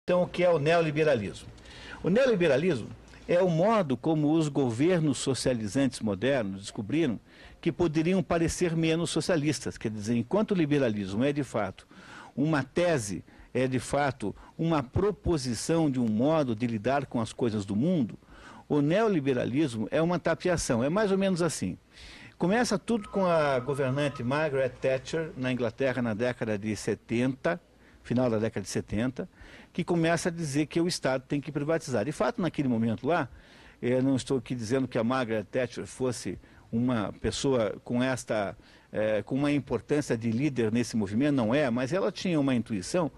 Então, o que é o neoliberalismo? O neoliberalismo é o modo como os governos socializantes modernos descobriram que poderiam parecer menos socialistas. Quer dizer, enquanto o liberalismo é de fato uma tese, é de fato uma proposição de um modo de lidar com as coisas do mundo, o neoliberalismo é uma tapeação. É mais ou menos assim. Começa tudo com a governante Margaret Thatcher na Inglaterra na década de 70, final da década de 70, que começa a dizer que o Estado tem que privatizar. De fato, naquele momento lá, eu não estou aqui dizendo que a Margaret Thatcher fosse uma pessoa com uma importância de líder nesse movimento, não é, mas ela tinha uma intuição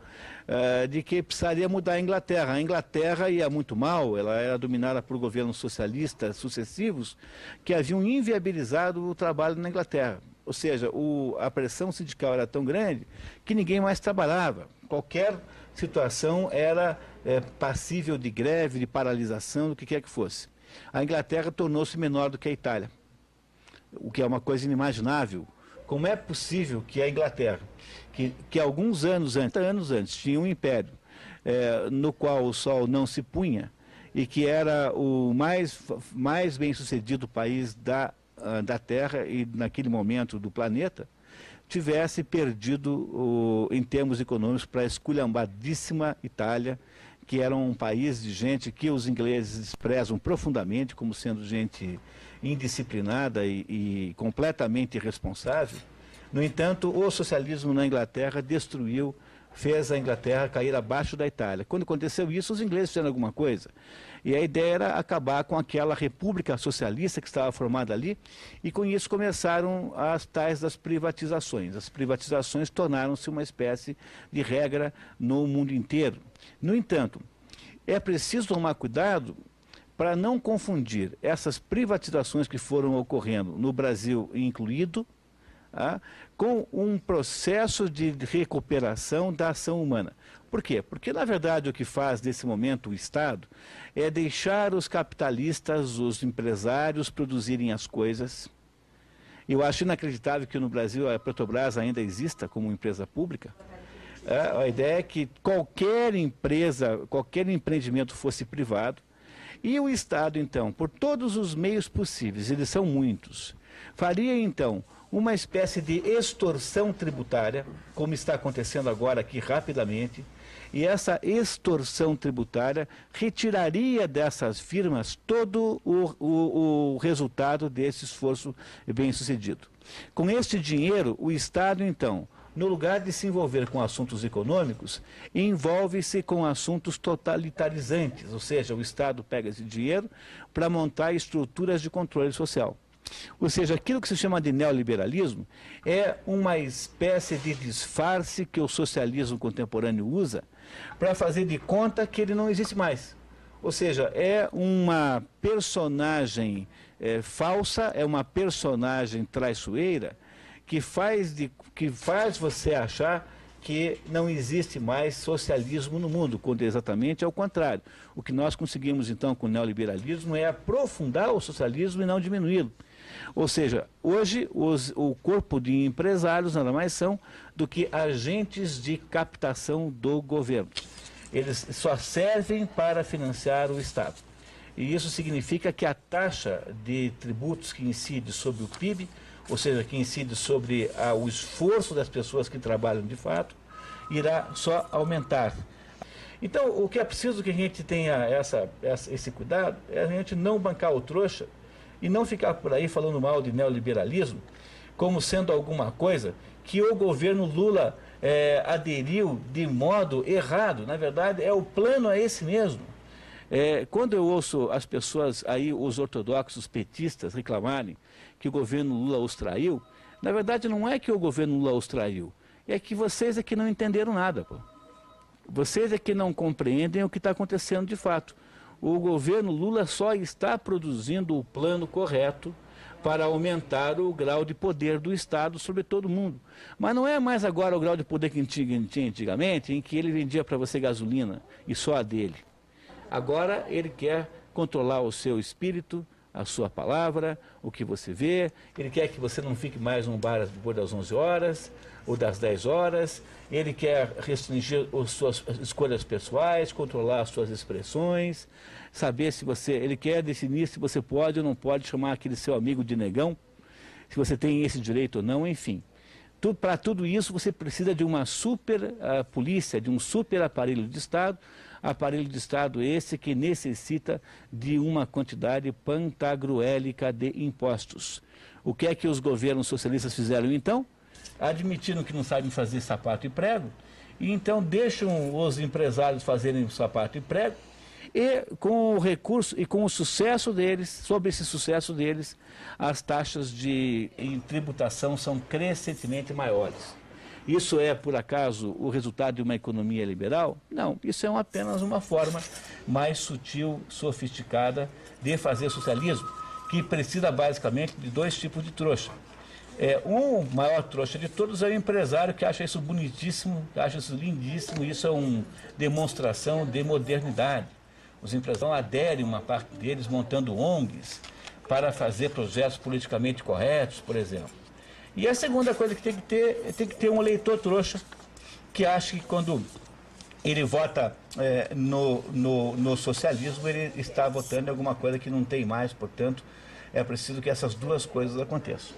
de que precisaria mudar a Inglaterra. A Inglaterra ia muito mal, ela era dominada por governos socialistas sucessivos que haviam inviabilizado o trabalho na Inglaterra. Ou seja, a pressão sindical era tão grande que ninguém mais trabalhava. Qualquer situação era passível de greve, de paralisação, do que quer que fosse. A Inglaterra tornou-se menor do que a Itália, o que é uma coisa inimaginável. Como é possível que a Inglaterra, que alguns anos antes tinha um império no qual o sol não se punha e que era o mais bem-sucedido país da Terra e naquele momento do planeta, tivesse perdido em termos econômicos para a esculhambadíssima Itália, que era um país de gente que os ingleses prezam profundamente como sendo gente indisciplinada e completamente irresponsável. No entanto, o socialismo na Inglaterra fez a Inglaterra cair abaixo da Itália. Quando aconteceu isso, os ingleses fizeram alguma coisa. E a ideia era acabar com aquela república socialista que estava formada ali, e com isso começaram as tais das privatizações. As privatizações tornaram-se uma espécie de regra no mundo inteiro. No entanto, é preciso tomar cuidado para não confundir essas privatizações que foram ocorrendo no Brasil incluído, com um processo de recuperação da ação humana. Por quê? Porque, na verdade, o que faz nesse momento o Estado é deixar os capitalistas, os empresários produzirem as coisas. Eu acho inacreditável que no Brasil a Petrobras ainda exista como empresa pública. A ideia é que qualquer empresa, qualquer empreendimento fosse privado, e o Estado, então, por todos os meios possíveis, eles são muitos, faria, então, uma espécie de extorsão tributária, como está acontecendo agora aqui rapidamente, e essa extorsão tributária retiraria dessas firmas todo o resultado desse esforço bem-sucedido. Com este dinheiro, o Estado, então, no lugar de se envolver com assuntos econômicos, envolve-se com assuntos totalitarizantes, ou seja, o Estado pega esse dinheiro para montar estruturas de controle social. Ou seja, aquilo que se chama de neoliberalismo é uma espécie de disfarce que o socialismo contemporâneo usa para fazer de conta que ele não existe mais. Ou seja, é uma personagem falsa, é uma personagem traiçoeira que faz você achar que não existe mais socialismo no mundo, quando exatamente é o contrário. O que nós conseguimos, então, com o neoliberalismo é aprofundar o socialismo e não diminuí-lo. Ou seja, hoje o corpo de empresários nada mais são do que agentes de captação do governo. Eles só servem para financiar o Estado. E isso significa que a taxa de tributos que incide sobre o PIB, ou seja, que incide sobre o esforço das pessoas que trabalham de fato, irá só aumentar. Então, o que é preciso que a gente tenha esse cuidado é a gente não bancar o trouxa e não ficar por aí falando mal de neoliberalismo como sendo alguma coisa que o governo Lula aderiu de modo errado. Na verdade, o plano é esse mesmo. Quando eu ouço as pessoas aí, os ortodoxos petistas, reclamarem que o governo Lula os traiu, na verdade não é que o governo Lula os traiu, é que vocês é que não entenderam nada, pô. Vocês é que não compreendem o que está acontecendo de fato. O governo Lula só está produzindo o plano correto para aumentar o grau de poder do Estado sobre todo mundo. Mas não é mais agora o grau de poder que tinha antigamente, em que ele vendia para você gasolina e só a dele. Agora ele quer controlar o seu espírito, a sua palavra, o que você vê, ele quer que você não fique mais num bar depois das 11 horas ou das 10 horas, ele quer restringir as suas escolhas pessoais, controlar as suas expressões, saber se você, ele quer definir se você pode ou não pode chamar aquele seu amigo de negão, se você tem esse direito ou não, enfim. Para tudo isso você precisa de uma super polícia, de um super aparelho de Estado esse que necessita de uma quantidade pantagruélica de impostos. O que é que os governos socialistas fizeram então? Admitiram que não sabem fazer sapato e prego, e então deixam os empresários fazerem sapato e prego, e com o recurso e com o sucesso deles, sobre esse sucesso deles, as taxas em tributação são crescentemente maiores. Isso é, por acaso, o resultado de uma economia liberal? Não, isso é apenas uma forma mais sutil, sofisticada de fazer socialismo, que precisa basicamente de dois tipos de trouxa. O maior trouxa de todos é o empresário que acha isso bonitíssimo, que acha isso lindíssimo, isso é uma demonstração de modernidade. Os empresários aderem, uma parte deles, montando ONGs para fazer projetos politicamente corretos, por exemplo. E a segunda coisa que tem que ter um eleitor trouxa, que acha que quando ele vota no socialismo, ele está votando em alguma coisa que não tem mais, portanto, é preciso que essas duas coisas aconteçam.